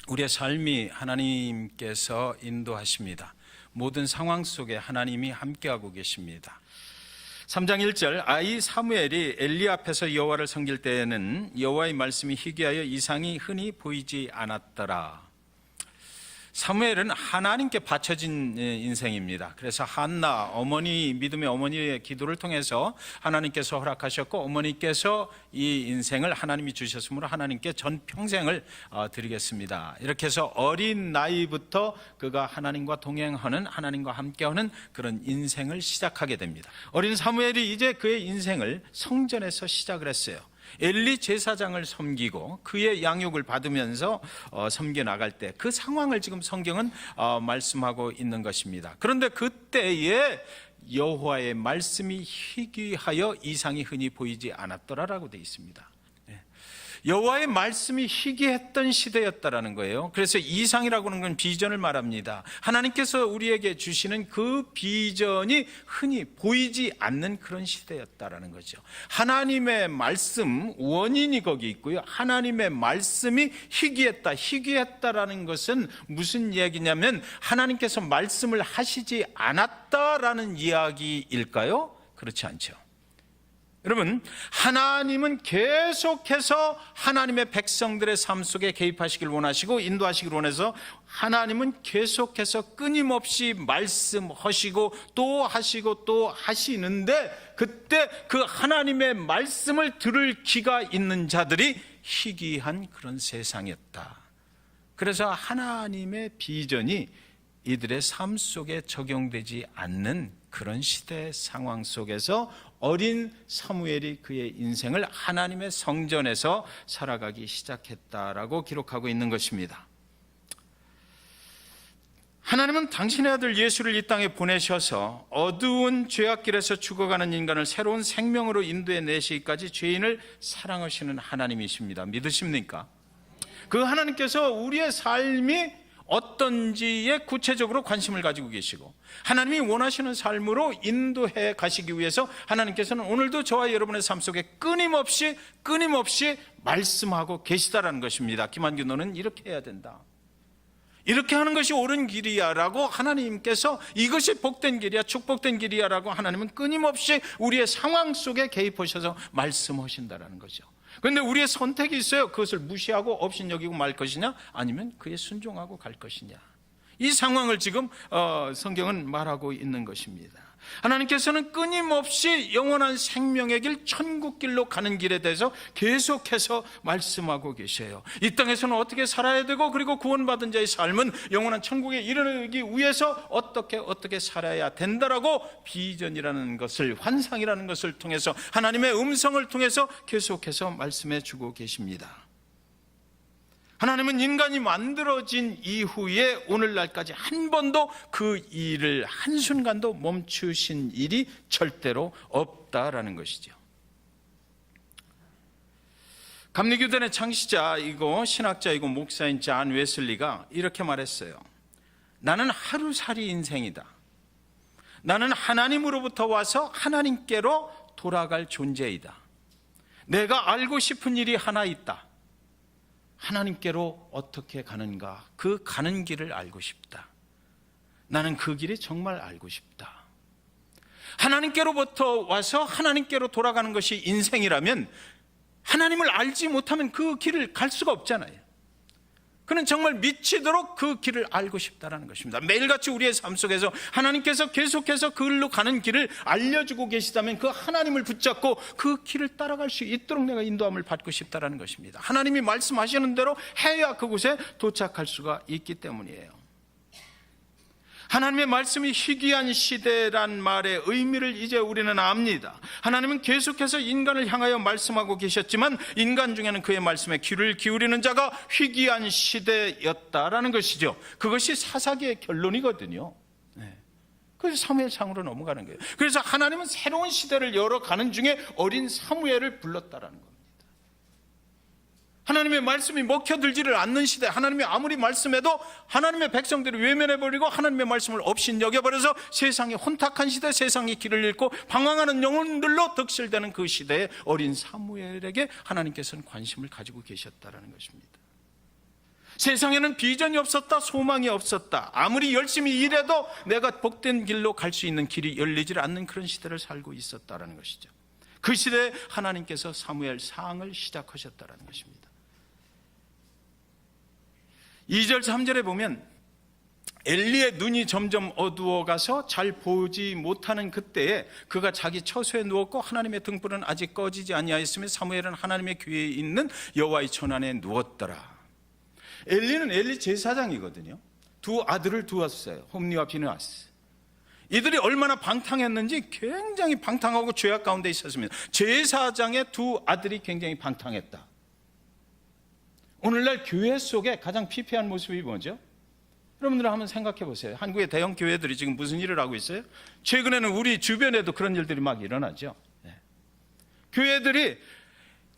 우리의 삶이 하나님께서 인도하십니다. 모든 상황 속에 하나님이 함께하고 계십니다. 3장 1절, 아이 사무엘이 엘리 앞에서 여호와를 섬길 때에는 여호와의 말씀이 희귀하여 이상이 흔히 보이지 않았더라. 사무엘은 하나님께 바쳐진 인생입니다. 그래서 한나, 어머니, 믿음의 어머니의 기도를 통해서 하나님께서 허락하셨고, 어머니께서 이 인생을 하나님이 주셨으므로 하나님께 전 평생을 드리겠습니다. 이렇게 해서 어린 나이부터 그가 하나님과 동행하는, 하나님과 함께하는 그런 인생을 시작하게 됩니다. 어린 사무엘이 이제 그의 인생을 성전에서 시작을 했어요. 엘리 제사장을 섬기고 그의 양육을 받으면서 섬겨나갈 때 그 상황을 지금 성경은 말씀하고 있는 것입니다. 그런데 그때에 여호와의 말씀이 희귀하여 이상이 흔히 보이지 않았더라라고 되어 있습니다. 여호와의 말씀이 희귀했던 시대였다라는 거예요. 그래서 이상이라고 하는 건 비전을 말합니다. 하나님께서 우리에게 주시는 그 비전이 흔히 보이지 않는 그런 시대였다라는 거죠. 하나님의 말씀, 원인이 거기 있고요. 하나님의 말씀이 희귀했다라는 것은 무슨 이야기냐면 하나님께서 말씀을 하시지 않았다라는 이야기일까요? 그렇지 않죠. 여러분, 하나님은 계속해서 하나님의 백성들의 삶 속에 개입하시길 원하시고 인도하시길 원해서 하나님은 계속해서 끊임없이 말씀하시고 또 하시고 또 하시는데, 그때 그 하나님의 말씀을 들을 귀가 있는 자들이 희귀한 그런 세상이었다. 그래서 하나님의 비전이 이들의 삶 속에 적용되지 않는 그런 시대 상황 속에서 어린 사무엘이 그의 인생을 하나님의 성전에서 살아가기 시작했다라고 기록하고 있는 것입니다. 하나님은 당신의 아들 예수를 이 땅에 보내셔서 어두운 죄악길에서 죽어가는 인간을 새로운 생명으로 인도해 내시기까지 죄인을 사랑하시는 하나님이십니다. 믿으십니까? 그 하나님께서 우리의 삶이 어떤지에 구체적으로 관심을 가지고 계시고 하나님이 원하시는 삶으로 인도해 가시기 위해서 하나님께서는 오늘도 저와 여러분의 삶 속에 끊임없이 말씀하고 계시다라는 것입니다. 김한규, 너는 이렇게 해야 된다, 이렇게 하는 것이 옳은 길이야 라고 하나님께서, 이것이 복된 길이야, 축복된 길이야 라고 하나님은 끊임없이 우리의 상황 속에 개입하셔서 말씀하신다라는 거죠. 그런데 우리의 선택이 있어요. 그것을 무시하고 업신여기고 말 것이냐, 아니면 그에 순종하고 갈 것이냐. 이 상황을 지금 성경은 말하고 있는 것입니다. 하나님께서는 끊임없이 영원한 생명의 길, 천국길로 가는 길에 대해서 계속해서 말씀하고 계셔요. 이 땅에서는 어떻게 살아야 되고, 그리고 구원받은 자의 삶은 영원한 천국에 이르기 위해서 어떻게 살아야 된다라고 비전이라는 것을, 환상이라는 것을 통해서, 하나님의 음성을 통해서 계속해서 말씀해 주고 계십니다. 하나님은 인간이 만들어진 이후에 오늘날까지 한 번도 그 일을 한순간도 멈추신 일이 절대로 없다라는 것이죠. 감리교단의 창시자이고 신학자이고 목사인 존 웨슬리가 이렇게 말했어요. 나는 하루살이 인생이다. 나는 하나님으로부터 와서 하나님께로 돌아갈 존재이다. 내가 알고 싶은 일이 하나 있다. 하나님께로 어떻게 가는가, 그 가는 길을 알고 싶다. 나는 그 길이 정말 알고 싶다. 하나님께로부터 와서 하나님께로 돌아가는 것이 인생이라면 하나님을 알지 못하면 그 길을 갈 수가 없잖아요. 그는 정말 미치도록 그 길을 알고 싶다는 것입니다. 매일같이 우리의 삶 속에서 하나님께서 계속해서 그 길로 가는 길을 알려주고 계시다면 그 하나님을 붙잡고 그 길을 따라갈 수 있도록 내가 인도함을 받고 싶다는 것입니다. 하나님이 말씀하시는 대로 해야 그곳에 도착할 수가 있기 때문이에요. 하나님의 말씀이 희귀한 시대란 말의 의미를 이제 우리는 압니다. 하나님은 계속해서 인간을 향하여 말씀하고 계셨지만 인간 중에는 그의 말씀에 귀를 기울이는 자가 희귀한 시대였다라는 것이죠. 그것이 사사기의 결론이거든요. 그래서 사무엘상으로 넘어가는 거예요. 그래서 하나님은 새로운 시대를 열어가는 중에 어린 사무엘을 불렀다라는 겁니다. 하나님의 말씀이 먹혀들지를 않는 시대, 하나님이 아무리 말씀해도 하나님의 백성들을 외면해버리고 하나님의 말씀을 업신여겨버려서 세상의 혼탁한 시대, 세상의 길을 잃고 방황하는 영혼들로 덕실되는 그 시대에 어린 사무엘에게 하나님께서는 관심을 가지고 계셨다는 것입니다. 세상에는 비전이 없었다, 소망이 없었다. 아무리 열심히 일해도 내가 복된 길로 갈 수 있는 길이 열리질 않는 그런 시대를 살고 있었다는 것이죠. 그 시대에 하나님께서 사무엘 상을 시작하셨다는 것입니다. 2절 3절에 보면 엘리의 눈이 점점 어두워가서 잘 보지 못하는 그때에 그가 자기 처소에 누웠고 하나님의 등불은 아직 꺼지지 아니하였으며 사무엘은 하나님의 귀에 있는 여호와의 전안에 누웠더라. 엘리는 엘리 제사장이거든요. 두 아들을 두었어요. 홈리와 비느하스. 이들이 얼마나 방탕했는지 굉장히 방탕하고 죄악 가운데 있었습니다. 제사장의 두 아들이 굉장히 방탕했다. 오늘날 교회 속에 가장 피폐한 모습이 뭐죠? 여러분들 한번 생각해 보세요. 한국의 대형 교회들이 지금 무슨 일을 하고 있어요? 최근에는 우리 주변에도 그런 일들이 막 일어나죠. 교회들이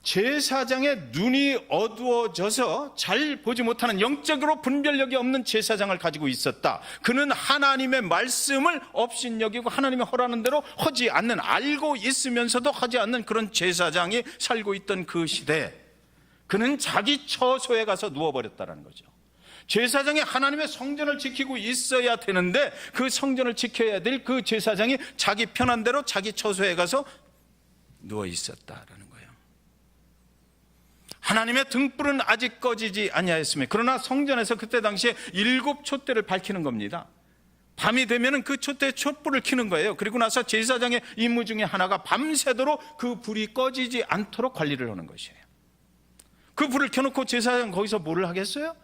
제사장의 눈이 어두워져서 잘 보지 못하는, 영적으로 분별력이 없는 제사장을 가지고 있었다. 그는 하나님의 말씀을 업신여기고 하나님이 허라는 대로 하지 않는, 알고 있으면서도 하지 않는 그런 제사장이 살고 있던 그 시대에 그는 자기 처소에 가서 누워버렸다는 거죠. 제사장이 하나님의 성전을 지키고 있어야 되는데 그 성전을 지켜야 될 그 제사장이 자기 편한 대로 자기 처소에 가서 누워 있었다라는 거예요. 하나님의 등불은 아직 꺼지지 아니하였으며, 그러나 성전에서 그때 당시에 7 촛대를 밝히는 겁니다. 밤이 되면 그 촛대에 촛불을 켜는 거예요. 그리고 나서 제사장의 임무 중에 하나가 밤새도록 그 불이 꺼지지 않도록 관리를 하는 것이에요. 그 불을 켜놓고 제사장은 거기서 뭐를 하겠어요?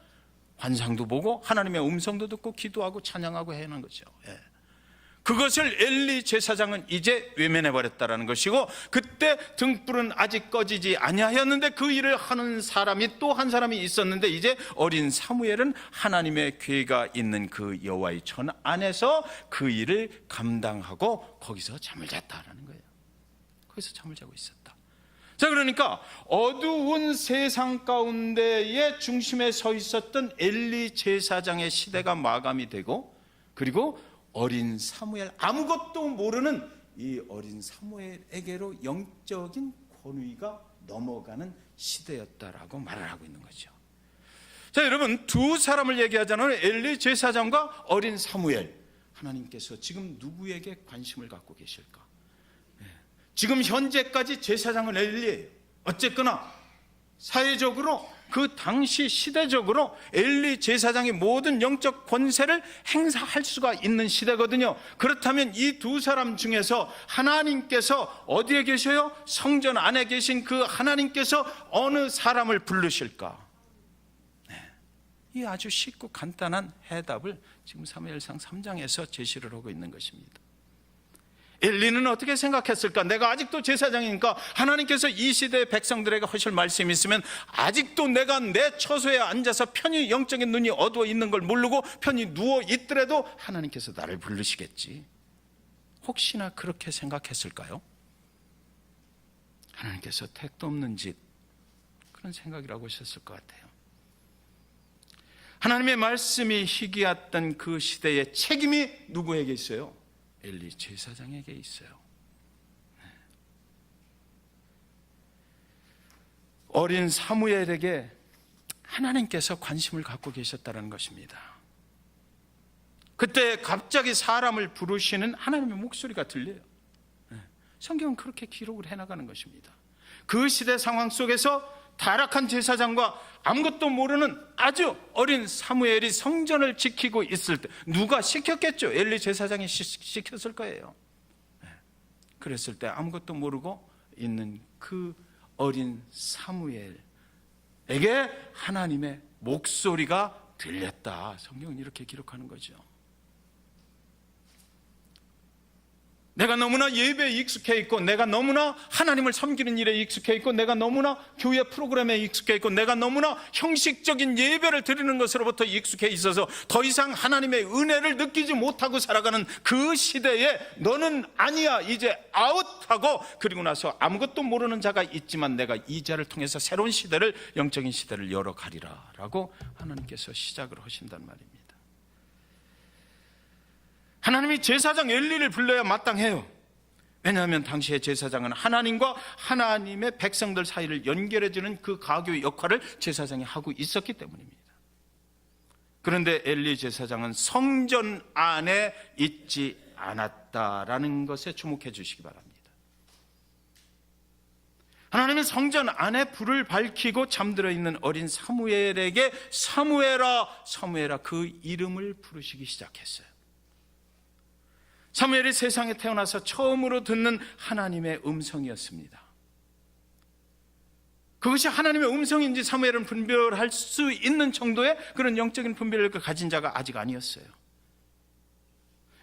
환상도 보고 하나님의 음성도 듣고 기도하고 찬양하고 해야 하는 거죠. 그것을 엘리 제사장은 이제 외면해 버렸다는 것이고, 그때 등불은 아직 꺼지지 아니하였는데 그 일을 하는 사람이 또 한 사람이 있었는데, 이제 어린 사무엘은 하나님의 괴가 있는 그 여호와의 전 안에서 그 일을 감당하고 거기서 잠을 잤다라는 거예요. 거기서 잠을 자고 있었다. 자, 그러니까 어두운 세상 가운데의 중심에 서 있었던 엘리 제사장의 시대가 마감이 되고, 그리고 어린 사무엘, 아무것도 모르는 이 어린 사무엘에게로 영적인 권위가 넘어가는 시대였다라고 말을 하고 있는 거죠. 자, 여러분, 두 사람을 얘기하자면 엘리 제사장과 어린 사무엘, 하나님께서 지금 누구에게 관심을 갖고 계실까? 지금 현재까지 제사장은 엘리예요. 어쨌거나 사회적으로 그 당시 시대적으로 엘리 제사장이 모든 영적 권세를 행사할 수가 있는 시대거든요. 그렇다면 이 두 사람 중에서 하나님께서 어디에 계셔요? 성전 안에 계신 그 하나님께서 어느 사람을 부르실까? 이 아주 쉽고 간단한 해답을 지금 사무엘상 3장에서 제시를 하고 있는 것입니다. 엘리는 어떻게 생각했을까? 내가 아직도 제사장이니까 하나님께서 이 시대의 백성들에게 하실 말씀이 있으면 아직도 내가 내 처소에 앉아서 편히 영적인 눈이 어두워 있는 걸 모르고 편히 누워 있더라도 하나님께서 나를 부르시겠지. 혹시나 그렇게 생각했을까요? 하나님께서 택도 없는 짓, 그런 생각이라고 하셨을 것 같아요. 하나님의 말씀이 희귀했던 그 시대의 책임이 누구에게 있어요? 엘리 제사장에게 있어요. 어린 사무엘에게 하나님께서 관심을 갖고 계셨다는 것입니다. 그때 갑자기 사람을 부르시는 하나님의 목소리가 들려요. 성경은 그렇게 기록을 해나가는 것입니다. 그 시대 상황 속에서 타락한 제사장과 아무것도 모르는 아주 어린 사무엘이 성전을 지키고 있을 때, 누가 시켰겠죠? 엘리 제사장이 시켰을 거예요. 그랬을 때 아무것도 모르고 있는 그 어린 사무엘에게 하나님의 목소리가 들렸다. 성경은 이렇게 기록하는 거죠. 내가 너무나 예배에 익숙해 있고, 내가 너무나 하나님을 섬기는 일에 익숙해 있고, 내가 너무나 교회 프로그램에 익숙해 있고, 내가 너무나 형식적인 예배를 드리는 것으로부터 익숙해 있어서 더 이상 하나님의 은혜를 느끼지 못하고 살아가는 그 시대에 너는 아니야, 이제 아웃하고, 그리고 나서 아무것도 모르는 자가 있지만 내가 이 자를 통해서 새로운 시대를, 영적인 시대를 열어가리라 라고 하나님께서 시작을 하신단 말입니다. 하나님이 제사장 엘리를 불러야 마땅해요. 왜냐하면 당시의 제사장은 하나님과 하나님의 백성들 사이를 연결해주는 그 가교의 역할을 제사장이 하고 있었기 때문입니다. 그런데 엘리 제사장은 성전 안에 있지 않았다라는 것에 주목해 주시기 바랍니다. 하나님은 성전 안에 불을 밝히고 잠들어 있는 어린 사무엘에게 사무엘아, 사무엘아 그 이름을 부르시기 시작했어요. 사무엘이 세상에 태어나서 처음으로 듣는 하나님의 음성이었습니다. 그것이 하나님의 음성인지 사무엘은 분별할 수 있는 정도의 그런 영적인 분별력을 가진 자가 아직 아니었어요.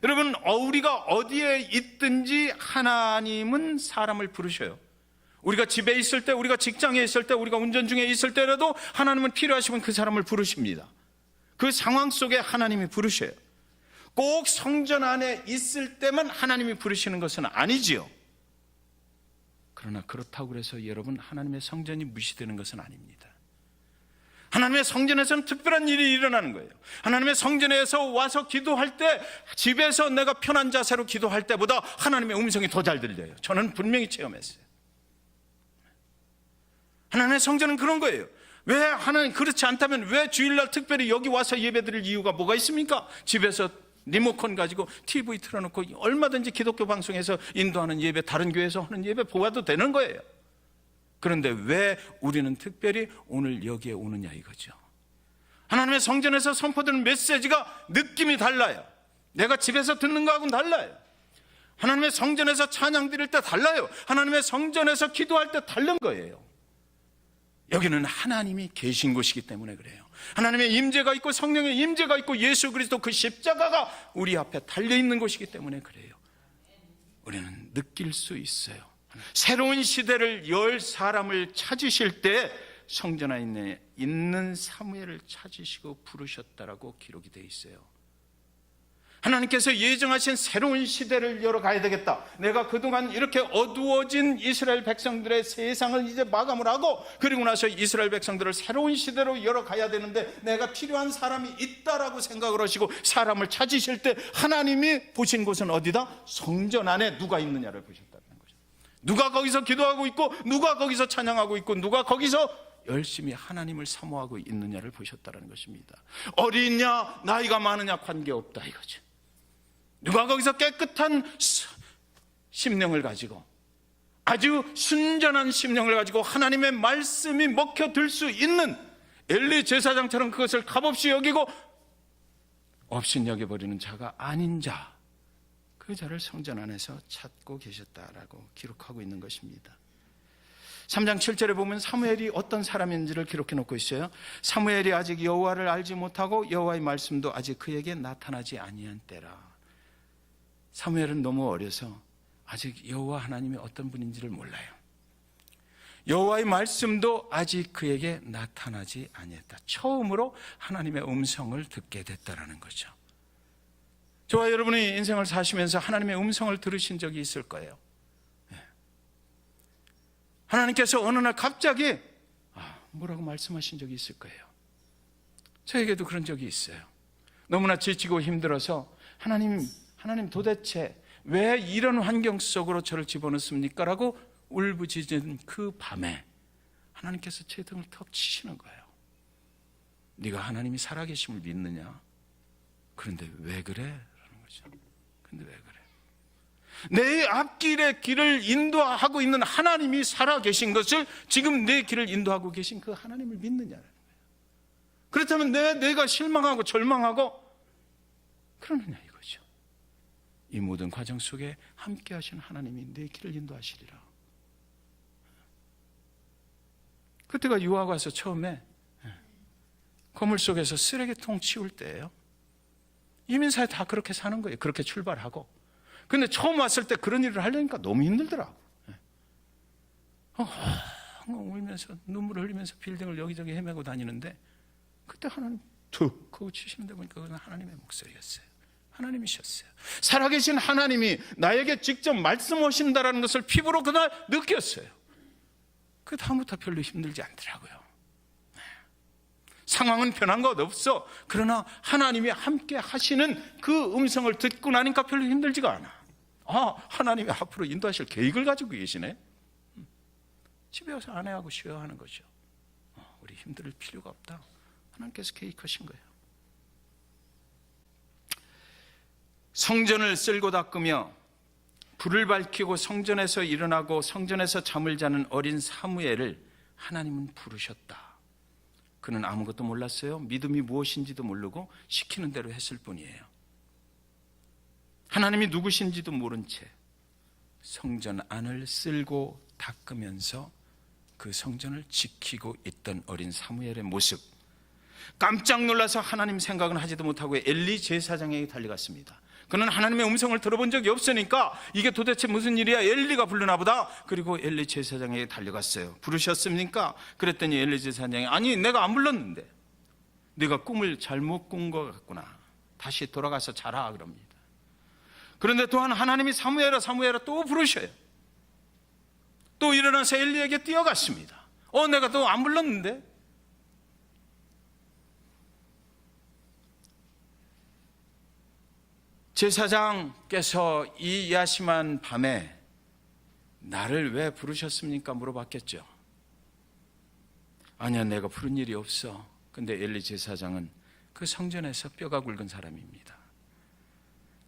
여러분, 우리가 어디에 있든지 하나님은 사람을 부르셔요. 우리가 집에 있을 때, 우리가 직장에 있을 때, 우리가 운전 중에 있을 때라도 하나님은 필요하시면 그 사람을 부르십니다. 그 상황 속에 하나님이 부르셔요. 꼭 성전 안에 있을 때만 하나님이 부르시는 것은 아니지요. 그러나 그렇다고 해서 여러분, 하나님의 성전이 무시되는 것은 아닙니다. 하나님의 성전에서는 특별한 일이 일어나는 거예요. 하나님의 성전에서 와서 기도할 때, 집에서 내가 편한 자세로 기도할 때보다 하나님의 음성이 더 잘 들려요. 저는 분명히 체험했어요. 하나님의 성전은 그런 거예요. 왜 하나님, 그렇지 않다면 왜 주일날 특별히 여기 와서 예배드릴 이유가 뭐가 있습니까? 집에서 리모컨 가지고 TV 틀어놓고 얼마든지 기독교 방송에서 인도하는 예배, 다른 교회에서 하는 예배 보아도 되는 거예요. 그런데 왜 우리는 특별히 오늘 여기에 오느냐 이거죠. 하나님의 성전에서 선포되는 메시지가 느낌이 달라요. 내가 집에서 듣는 거하고는 달라요. 하나님의 성전에서 찬양 드릴 때 달라요. 하나님의 성전에서 기도할 때 다른 거예요. 여기는 하나님이 계신 곳이기 때문에 그래요. 하나님의 임재가 있고 성령의 임재가 있고 예수 그리스도 그 십자가가 우리 앞에 달려있는 곳이기 때문에 그래요. 우리는 느낄 수 있어요. 새로운 시대를 열 사람을 찾으실 때 성전 안에 있는 사무엘을 찾으시고 부르셨다라고 기록이 되어 있어요. 하나님께서 예정하신 새로운 시대를 열어가야 되겠다. 내가 그동안 이렇게 어두워진 이스라엘 백성들의 세상을 이제 마감을 하고, 그리고 나서 이스라엘 백성들을 새로운 시대로 열어가야 되는데 내가 필요한 사람이 있다라고 생각을 하시고 사람을 찾으실 때 하나님이 보신 곳은 어디다? 성전 안에 누가 있느냐를 보셨다는 거죠. 누가 거기서 기도하고 있고, 누가 거기서 찬양하고 있고, 누가 거기서 열심히 하나님을 사모하고 있느냐를 보셨다는 것입니다. 어리냐 나이가 많으냐 관계없다 이거죠. 누가 거기서 깨끗한 심령을 가지고, 아주 순전한 심령을 가지고 하나님의 말씀이 먹혀들 수 있는 엘리 제사장처럼 그것을 값없이 여기고 업신여겨버리는 자가 아닌 자, 그 자를 성전 안에서 찾고 계셨다라고 기록하고 있는 것입니다. 3장 7절에 보면 사무엘이 어떤 사람인지를 기록해 놓고 있어요. 사무엘이 아직 여호와를 알지 못하고 여호와의 말씀도 아직 그에게 나타나지 아니한 때라. 사무엘은 너무 어려서 아직 여호와 하나님이 어떤 분인지를 몰라요. 여호와의 말씀도 아직 그에게 나타나지 아니했다. 처음으로 하나님의 음성을 듣게 됐다라는 거죠. 저와 여러분이 인생을 사시면서 하나님의 음성을 들으신 적이 있을 거예요. 하나님께서 어느 날 갑자기 뭐라고 말씀하신 적이 있을 거예요. 저에게도 그런 적이 있어요. 너무나 지치고 힘들어서 하나님 도대체 왜 이런 환경 속으로 저를 집어넣습니까? 라고 울부짖은 그 밤에 하나님께서 제 등을 턱 치시는 거예요. 네가 하나님이 살아계심을 믿느냐? 그런데 왜 그래? 라는 거죠. 근데 왜 그래? 내 앞길의 길을 인도하고 있는 하나님이 살아계신 것을 지금 내 길을 인도하고 계신 그 하나님을 믿느냐라는 거예요. 그렇다면 내가 실망하고 절망하고 그러느냐 이거죠. 이 모든 과정 속에 함께 하신 하나님이 내 길을 인도하시리라. 그때가 유학 와서 처음에 건물 속에서 쓰레기통 치울 때예요. 이민사에 다 그렇게 사는 거예요. 그렇게 출발하고. 근데 처음 왔을 때 그런 일을 하려니까 너무 힘들더라고. 울면서 눈물을 흘리면서 빌딩을 여기저기 헤매고 다니는데 그때 하나님 툭 그거 치시는데 보니까 그건 하나님의 목소리였어요. 하나님이셨어요. 살아계신 하나님이 나에게 직접 말씀하신다라는 것을 피부로 그날 느꼈어요. 그 다음부터 별로 힘들지 않더라고요. 상황은 변한 것 없어. 그러나 하나님이 함께 하시는 그 음성을 듣고 나니까 별로 힘들지가 않아. 하나님이 앞으로 인도하실 계획을 가지고 계시네. 집에 와서 아내하고 쉬어야 하는 거죠. 우리 힘들 필요가 없다. 하나님께서 계획하신 거예요. 성전을 쓸고 닦으며 불을 밝히고 성전에서 일어나고 성전에서 잠을 자는 어린 사무엘을 하나님은 부르셨다. 그는 아무것도 몰랐어요. 믿음이 무엇인지도 모르고 시키는 대로 했을 뿐이에요. 하나님이 누구신지도 모른 채 성전 안을 쓸고 닦으면서 그 성전을 지키고 있던 어린 사무엘의 모습, 깜짝 놀라서 하나님 생각은 하지도 못하고 엘리 제사장에게 달려갔습니다. 그는 하나님의 음성을 들어본 적이 없으니까 이게 도대체 무슨 일이야, 엘리가 부르나 보다. 그리고 엘리 제사장에게 달려갔어요. 부르셨습니까? 그랬더니 엘리 제사장이 아니, 내가 안 불렀는데 네가 꿈을 잘못 꾼 것 같구나, 다시 돌아가서 자라 그럽니다. 그런데 또한 하나님이 사무엘아 사무엘아 또 부르셔요. 또 일어나서 엘리에게 뛰어갔습니다. 내가 또 안 불렀는데. 제사장께서 이 야심한 밤에 나를 왜 부르셨습니까? 물어봤겠죠. 아니야, 내가 부른 일이 없어. 근데 엘리 제사장은 그 성전에서 뼈가 굵은 사람입니다.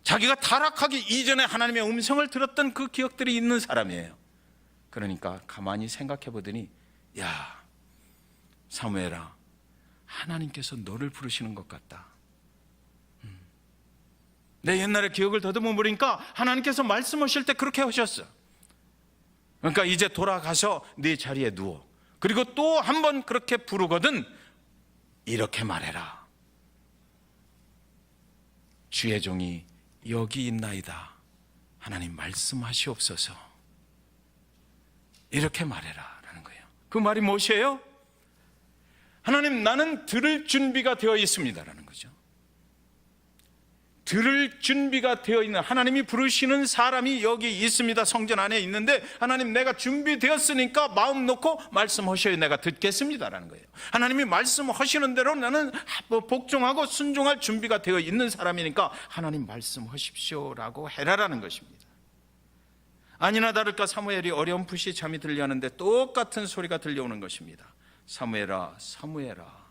자기가 타락하기 이전에 하나님의 음성을 들었던 그 기억들이 있는 사람이에요. 그러니까 가만히 생각해 보더니, 야, 사무엘아, 하나님께서 너를 부르시는 것 같다. 내 옛날의 기억을 더듬어 보니까 하나님께서 말씀하실 때 그렇게 하셨어. 그러니까 이제 돌아가서 네 자리에 누워. 그리고 또 한 번 그렇게 부르거든 이렇게 말해라. 주의 종이 여기 있나이다. 하나님 말씀하시옵소서. 이렇게 말해라 라는 거예요. 그 말이 무엇이에요? 하나님, 나는 들을 준비가 되어 있습니다 라는 거죠. 들을 준비가 되어 있는, 하나님이 부르시는 사람이 여기 있습니다. 성전 안에 있는데 하나님, 내가 준비되었으니까 마음 놓고 말씀하셔야 내가 듣겠습니다라는 거예요. 하나님이 말씀하시는 대로 나는 복종하고 순종할 준비가 되어 있는 사람이니까 하나님 말씀하십시오라고 해라라는 것입니다. 아니나 다를까 사무엘이 어렴풋이 잠이 들려하는데 똑같은 소리가 들려오는 것입니다. 사무엘아 사무엘아.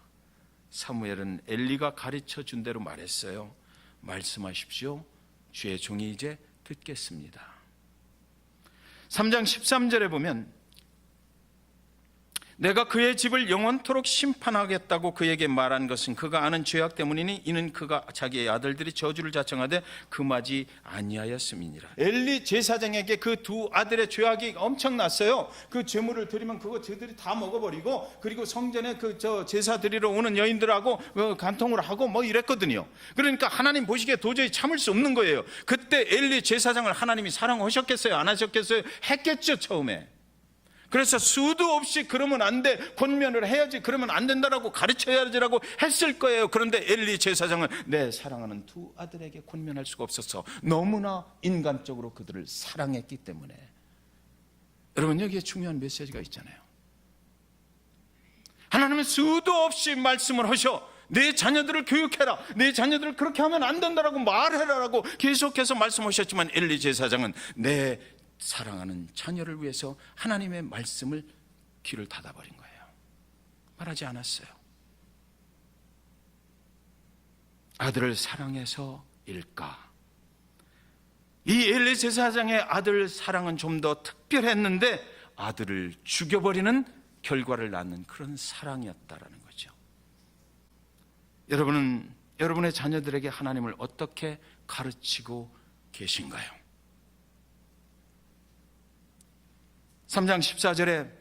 사무엘은 엘리가 가르쳐 준 대로 말했어요. 말씀하십시오. 주의 종이 이제 듣겠습니다. 3장 13절에 보면 내가 그의 집을 영원토록 심판하겠다고 그에게 말한 것은 그가 아는 죄악 때문이니 이는 그가 자기의 아들들이 저주를 자청하되 금하지 아니하였음이니라. 엘리 제사장에게 그 두 아들의 죄악이 엄청났어요. 그 죄물을 드리면 그거 저들이 다 먹어버리고, 그리고 성전에 제사 드리러 오는 여인들하고 간통을 하고 뭐 이랬거든요. 그러니까 하나님 보시기에 도저히 참을 수 없는 거예요. 그때 엘리 제사장을 하나님이 사랑하셨겠어요? 안 하셨겠어요? 했겠죠, 처음에. 그래서 수도 없이 그러면 안 돼, 권면을 해야지, 그러면 안 된다라고 가르쳐야지라고 했을 거예요. 그런데 엘리 제사장은 내 사랑하는 두 아들에게 권면할 수가 없어서 너무나 인간적으로 그들을 사랑했기 때문에. 여러분, 여기에 중요한 메시지가 있잖아요. 하나님은 수도 없이 말씀을 하셔. 내 자녀들을 교육해라, 내 자녀들을 그렇게 하면 안 된다라고 말해라라고 계속해서 말씀하셨지만 엘리 제사장은 내 사랑하는 자녀를 위해서 하나님의 말씀을 귀를 닫아버린 거예요. 말하지 않았어요. 아들을 사랑해서일까? 이 엘리 제사장의 아들 사랑은 좀 더 특별했는데 아들을 죽여버리는 결과를 낳는 그런 사랑이었다라는 거죠. 여러분은 여러분의 자녀들에게 하나님을 어떻게 가르치고 계신가요? 3장 14절에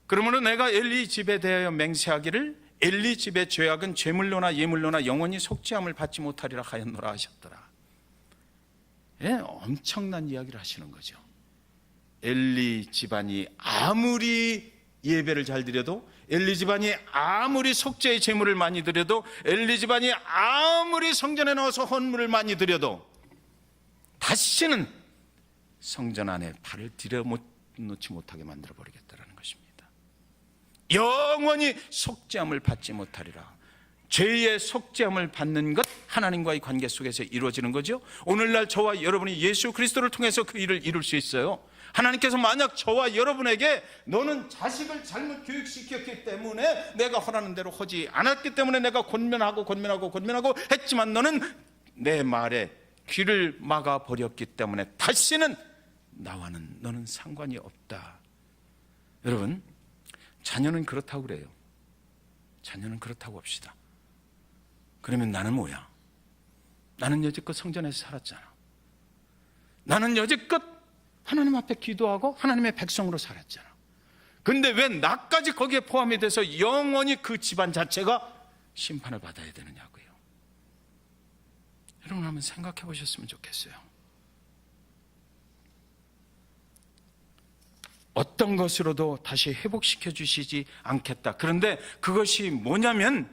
그러므로 내가 엘리 집에 대하여 맹세하기를 엘리 집의 죄악은 죄물로나 예물로나 영원히 속죄함을 받지 못하리라 하였노라 하셨더라. 예, 엄청난 이야기를 하시는 거죠. 엘리 집안이 아무리 예배를 잘 드려도, 엘리 집안이 아무리 속죄의 제물을 많이 드려도, 엘리 집안이 아무리 성전에 나와서 헌물을 많이 드려도 다시는 성전 안에 발을 들여놓지 못하게 만들어버리겠다는 것입니다. 영원히 속죄함을 받지 못하리라. 죄의 속죄함을 받는 것, 하나님과의 관계 속에서 이루어지는 거죠. 오늘날 저와 여러분이 예수 그리스도를 통해서 그 일을 이룰 수 있어요. 하나님께서 만약 저와 여러분에게 너는 자식을 잘못 교육시켰기 때문에 내가 허라는 대로 하지 않았기 때문에 내가 권면하고 했지만 너는 내 말에 귀를 막아버렸기 때문에 다시는 나와는 너는 상관이 없다. 여러분, 자녀는 그렇다고 그래요. 자녀는 그렇다고 합시다. 그러면 나는 뭐야? 나는 여지껏 성전에서 살았잖아. 나는 여지껏 하나님 앞에 기도하고 하나님의 백성으로 살았잖아. 근데 왜 나까지 거기에 포함이 돼서 영원히 그 집안 자체가 심판을 받아야 되느냐고요. 여러분 한번 생각해 보셨으면 좋겠어요. 어떤 것으로도 다시 회복시켜 주시지 않겠다. 그런데 그것이 뭐냐면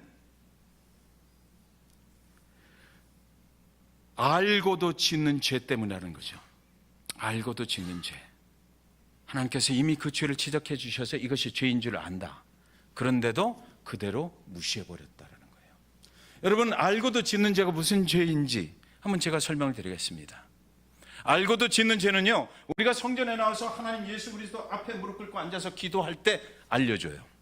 알고도 짓는 죄 때문이라는 거죠. 알고도 짓는 죄. 하나님께서 이미 그 죄를 지적해 주셔서 이것이 죄인 줄 안다. 그런데도 그대로 무시해 버렸다라는 거예요. 여러분, 알고도 짓는 죄가 무슨 죄인지 한번 제가 설명을 드리겠습니다. 알고도 짓는 죄는요, 우리가 성전에 나와서 하나님 예수 그리스도 앞에 무릎 꿇고 앉아서 기도할 때 알려줘요.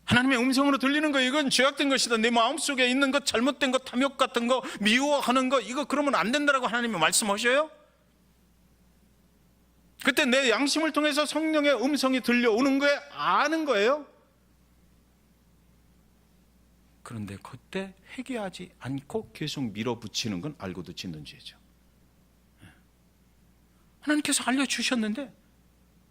하나님의 음성으로 들리는 거, 이건 죄악된 것이다. 내 마음속에 있는 것, 잘못된 것, 탐욕 같은 거, 미워하는 거, 이거 그러면 안 된다라고 하나님이 말씀하셔요. 그때 내 양심을 통해서 성령의 음성이 들려오는 거에 아는 거예요. 그런데 그때 회개하지 않고 계속 밀어붙이는 건 알고도 짓는 죄죠. 하나님께서 알려주셨는데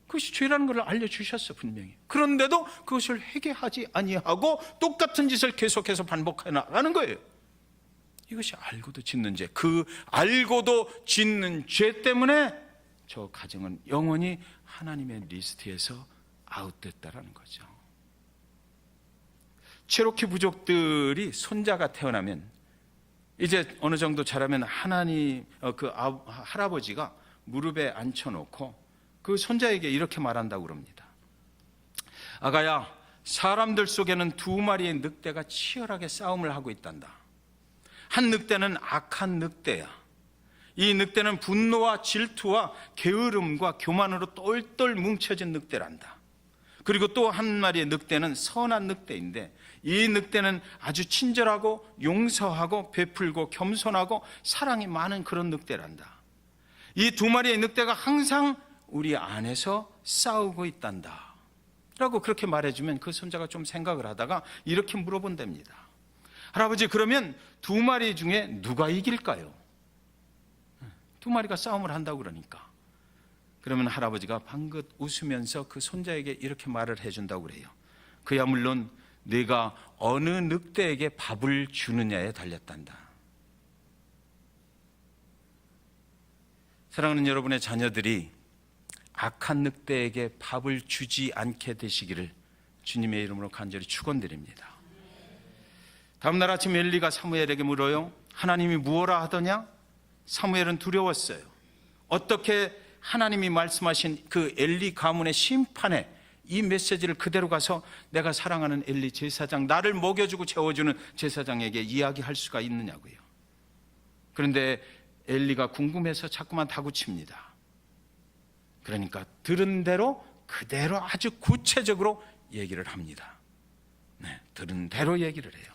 그것이 죄라는 걸 알려주셨어, 분명히. 그런데도 그것을 회개하지 아니하고 똑같은 짓을 계속해서 반복해 나가는 거예요. 이것이 알고도 짓는 죄. 그 알고도 짓는 죄 때문에 저 가정은 영원히 하나님의 리스트에서 아웃됐다라는 거죠. 체로키 부족들이 손자가 태어나면 이제 어느 정도 자라면 하나님 할아버지가 무릎에 앉혀놓고 그 손자에게 이렇게 말한다고 그럽니다. 아가야, 사람들 속에는 두 마리의 늑대가 치열하게 싸움을 하고 있단다. 한 늑대는 악한 늑대야. 이 늑대는 분노와 질투와 게으름과 교만으로 똘똘 뭉쳐진 늑대란다. 그리고 또 한 마리의 늑대는 선한 늑대인데 이 늑대는 아주 친절하고 용서하고 베풀고 겸손하고 사랑이 많은 그런 늑대란다. 이 두 마리의 늑대가 항상 우리 안에서 싸우고 있단다 라고 그렇게 말해주면 그 손자가 좀 생각을 하다가 이렇게 물어본답니다. 할아버지, 그러면 두 마리 중에 누가 이길까요? 두 마리가 싸움을 한다고 그러니까. 그러면 할아버지가 방긋 웃으면서 그 손자에게 이렇게 말을 해준다고 그래요. 그야 물론 네가 어느 늑대에게 밥을 주느냐에 달렸단다. 사랑하는 여러분의 자녀들이 악한 늑대에게 밥을 주지 않게 되시기를 주님의 이름으로 간절히 축원드립니다. 다음 날 아침 엘리가 사무엘에게 물어요. 하나님이 무엇라 하더냐? 사무엘은 두려웠어요. 어떻게 하나님이 말씀하신 그 엘리 가문의 심판에 이 메시지를 그대로 가서 내가 사랑하는 엘리 제사장, 나를 먹여주고 채워주는 제사장에게 이야기할 수가 있느냐고요. 그런데 엘리가 궁금해서 자꾸만 다구칩니다. 그러니까 들은 대로 그대로 아주 구체적으로 얘기를 합니다. 들은 대로 얘기를 해요.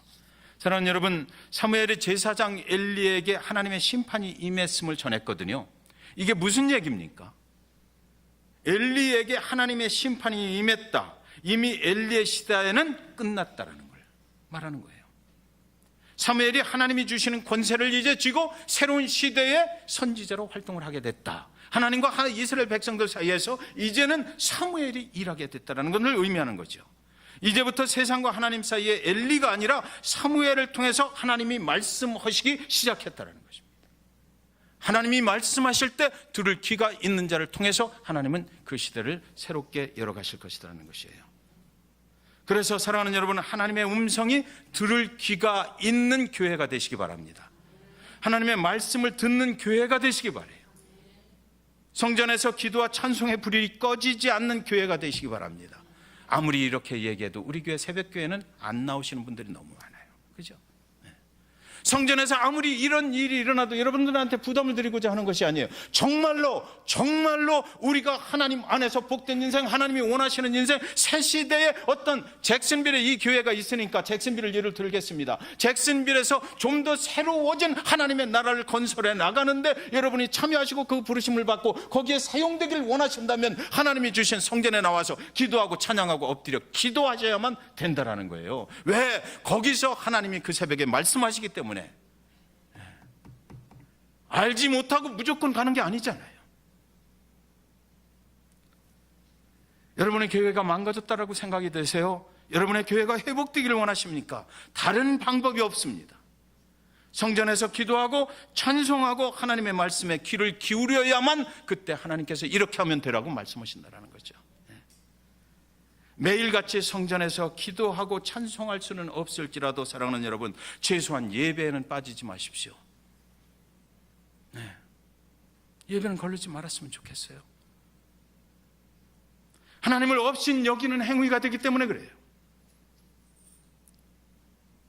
사랑하는 여러분, 사무엘이 제사장 엘리에게 하나님의 심판이 임했음을 전했거든요. 이게 무슨 얘기입니까? 엘리에게 하나님의 심판이 임했다. 이미 엘리의 시대에는 끝났다라는 걸 말하는 거예요. 사무엘이 하나님이 주시는 권세를 이제 쥐고 새로운 시대의 선지자로 활동을 하게 됐다. 하나님과 이스라엘 백성들 사이에서 이제는 사무엘이 일하게 됐다는 것을 의미하는 거죠. 이제부터 세상과 하나님 사이에 엘리가 아니라 사무엘을 통해서 하나님이 말씀하시기 시작했다는 것입니다. 하나님이 말씀하실 때 들을 귀가 있는 자를 통해서 하나님은 그 시대를 새롭게 열어가실 것이라는 것이에요. 그래서 사랑하는 여러분, 하나님의 음성이 들을 귀가 있는 교회가 되시기 바랍니다. 하나님의 말씀을 듣는 교회가 되시기 바라요. 성전에서 기도와 찬송의 불이 꺼지지 않는 교회가 되시기 바랍니다. 아무리 이렇게 얘기해도 우리 교회 새벽교회는 안 나오시는 분들이 너무 많아요. 그죠? 성전에서 아무리 이런 일이 일어나도 여러분들한테 부담을 드리고자 하는 것이 아니에요. 정말로 우리가 하나님 안에서 복된 인생, 하나님이 원하시는 인생, 새 시대의 어떤 잭슨빌에 이 교회가 있으니까 잭슨빌을 예를 들겠습니다. 잭슨빌에서 좀 더 새로워진 하나님의 나라를 건설해 나가는데 여러분이 참여하시고 그 부르심을 받고 거기에 사용되길 원하신다면 하나님이 주신 성전에 나와서 기도하고 찬양하고 엎드려 기도하셔야만 된다라는 거예요. 왜? 거기서 하나님이 그 새벽에 말씀하시기 때문에. 알지 못하고 무조건 가는 게 아니잖아요. 여러분의 교회가 망가졌다라고 생각이 되세요? 여러분의 교회가 회복되기를 원하십니까? 다른 방법이 없습니다. 성전에서 기도하고 찬송하고 하나님의 말씀에 귀를 기울여야만 그때 하나님께서 이렇게 하면 되라고 말씀하신다는 거죠. 매일같이 성전에서 기도하고 찬송할 수는 없을지라도 사랑하는 여러분, 최소한 예배에는 빠지지 마십시오. 예배는 걸리지 말았으면 좋겠어요. 하나님을 없인 여기는 행위가 되기 때문에 그래요.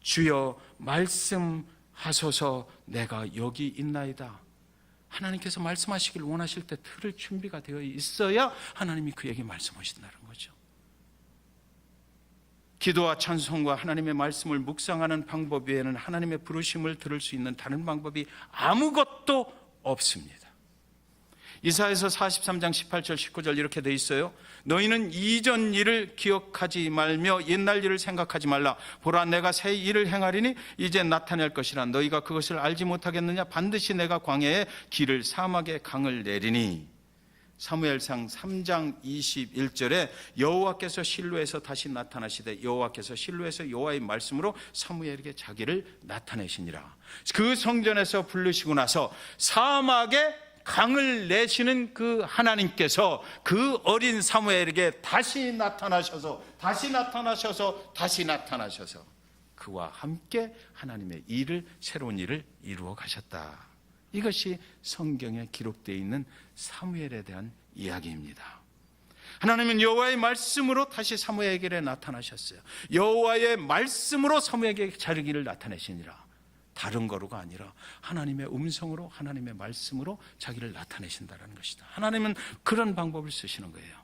주여 말씀하소서 내가 여기 있나이다. 하나님께서 말씀하시길 원하실 때 들을 준비가 되어 있어야 하나님이 그에게 말씀하신다는 거죠. 기도와 찬송과 하나님의 말씀을 묵상하는 방법 외에는 하나님의 부르심을 들을 수 있는 다른 방법이 아무것도 없습니다. 이사야서 43장 18절 19절 이렇게 돼 있어요. 너희는 이전 일을 기억하지 말며 옛날 일을 생각하지 말라. 보라 내가 새 일을 행하리니 이제 나타낼 것이라. 너희가 그것을 알지 못하겠느냐. 반드시 내가 광야에 길을 사막에 강을 내리니. 사무엘상 3장 21절에 여호와께서 실로에서 다시 나타나시되 여호와께서 실로에서 여호와의 말씀으로 사무엘에게 자기를 나타내시니라. 그 성전에서 부르시고 나서 사막에 강을 내시는 그 하나님께서 그 어린 사무엘에게 다시 나타나셔서 그와 함께 하나님의 일을, 새로운 일을 이루어 가셨다. 이것이 성경에 기록되어 있는 사무엘에 대한 이야기입니다. 하나님은 여호와의 말씀으로 다시 사무엘에게 나타나셨어요. 여호와의 말씀으로 사무엘에게 자기를 나타내시니라. 다른 거로가 아니라 하나님의 음성으로, 하나님의 말씀으로 자기를 나타내신다는 것이다. 하나님은 그런 방법을 쓰시는 거예요.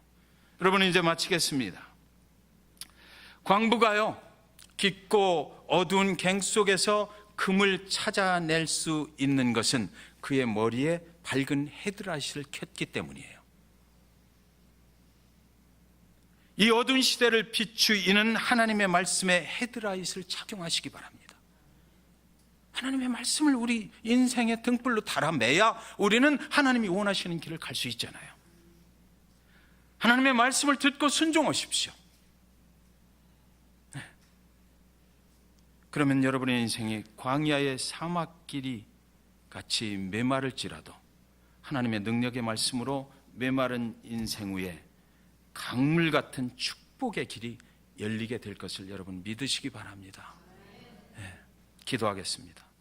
여러분, 이제 마치겠습니다. 광부가요, 깊고 어두운 갱 속에서 금을 찾아낼 수 있는 것은 그의 머리에 밝은 헤드라이트를 켰기 때문이에요. 이 어두운 시대를 비추이는 하나님의 말씀에 헤드라이트를 착용하시기 바랍니다. 하나님의 말씀을 우리 인생의 등불로 달아매야 우리는 하나님이 원하시는 길을 갈 수 있잖아요. 하나님의 말씀을 듣고 순종하십시오. 그러면 여러분의 인생이 광야의 사막길이 같이 메마를지라도 하나님의 능력의 말씀으로 메마른 인생 위에 강물 같은 축복의 길이 열리게 될 것을 여러분 믿으시기 바랍니다. 기도하겠습니다.